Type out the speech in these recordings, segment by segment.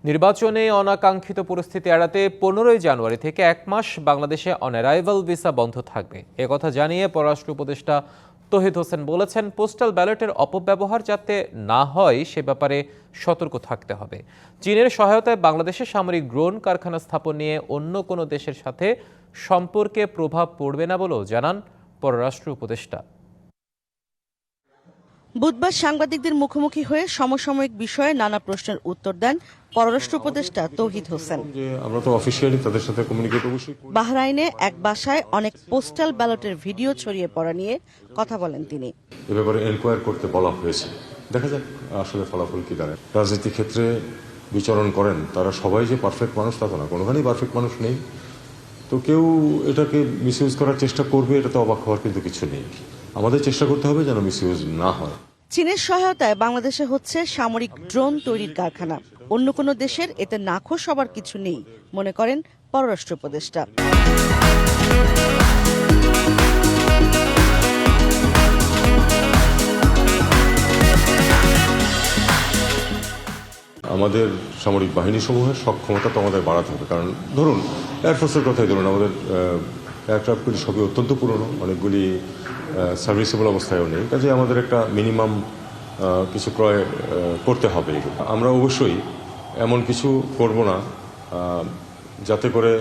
নির্বাচনে অনাকাঙ্ক্ষিত পরিস্থিতি এড়াতে 15 জানুয়ারি থেকে 1 মাস বাংলাদেশে অন অ্যারাইভাল ভিসা বন্ধ থাকবে। একথা জানিয়ে পররাষ্ট্র উপদেষ্টা তৌহিদ হোসেন বলেছেন, পোস্টাল ব্যালটের অপব্যবহার যাতে না হয় সে ব্যাপারে সতর্ক থাকতে হবে। চীনের সহায়তায় বাংলাদেশে সামরিক ড্রোন কারখানা স্থাপন নিয়ে অন্য কোনো দেশের সাথে সম্পর্কে প্রভাব পড়বে না বলেও জানান পররাষ্ট্র উপদেষ্টা। বুধবার সাংবাদিকদের মুখোমুখি হয়ে সমসাময়িক বিষয়ে নানা প্রশ্নের উত্তর দেন পররাষ্ট্র উপদেষ্টা তৌহিদ হোসেন। আমরা তো অফিশিয়ালি তাদের সাথে কমিউনিকেট অবশ্যই করি। বাহরাইনে এক বাসায় অনেক পোস্টাল ব্যালটের ভিডিও ছড়িয়ে পড়া নিয়ে কথা বলেন তিনি। এ ব্যাপারে এনকোয়ার করতে বলা হয়েছে, দেখা যাক আসলে ফলাফল কি দাঁড়ায়। রাজনীতি ক্ষেত্রে বিচরণ করেন তারা সবাই যে পারফেক্ট মানুষ তা তো না, কোনোখানেই পারফেক্ট মানুষ নেই। তো কেউ এটাকে মিসইউজ করার চেষ্টা করবে, এটা তো অবাক হওয়ার কিন্তু কিছু নেই। আমাদের চেষ্টা করতে হবে যেন মিসইউজ না হয়। চীনের সহায়তায় বাংলাদেশে হচ্ছে সামরিক ড্রোন তৈরির কারখানা। অন্য কোনো দেশের এতে নাখোশ হবার কিছু নেই মনে করেন পররাষ্ট্র উপদেষ্টা। আমাদের সামরিক বাহিনী সমূহের সক্ষমতা তো আমাদের বাড়াতে হবে, কারণ ধরুন এয়ারফোর্সের কথাই ধরুন, আমাদের এয়ারক্রাফটগুলি সবই অত্যন্ত পুরনো, অনেকগুলি সার্ভিসেবল অবস্থায়ও নেই। কাজে আমাদের একটা মিনিমাম কিছু ক্রয় করতে হবে। আমরা অবশ্যই এমন কিছু করব না যাতে করে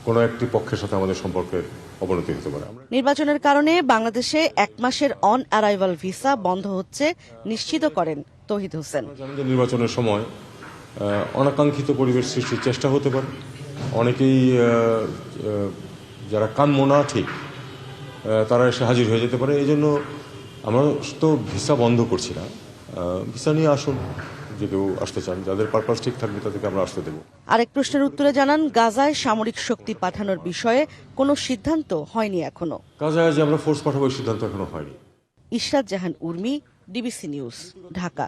কোনো একটি পক্ষের সাথে আমাদের সম্পর্কের অবনতি হতে পারে। নির্বাচনের কারণে বাংলাদেশে 1 মাসের অন অ্যারাইভাল ভিসা বন্ধ হচ্ছে নিশ্চিত করেন তৌহিদ হোসেন। নির্বাচনের সময় অনাকাঙ্ক্ষিত পরিবেশ সৃষ্টির চেষ্টা হতে পারে। অনেকেই যারা কাম্য না ঠিক তারা এসে হাজির হয়ে যেতে পারে। এই জন্য আমরা তো ভিসা বন্ধ করছি না, ভিসা নিয়ে আসুন, যে কেউ আসতে চান, যাদের পারপাস ঠিক থাকবে তাদেরকে আমরা আসতে দেবো। আরেক প্রশ্নের উত্তরে জানান, গাজায় সামরিক শক্তি পাঠানোর বিষয়ে কোনো সিদ্ধান্ত হয়নি এখনো। গাজায় যে আমরা ফোর্স পাঠাবো এই সিদ্ধান্ত এখনো হয়নি। ইশরাত জাহান উর্মি, ডিবিসি নিউজ, ঢাকা।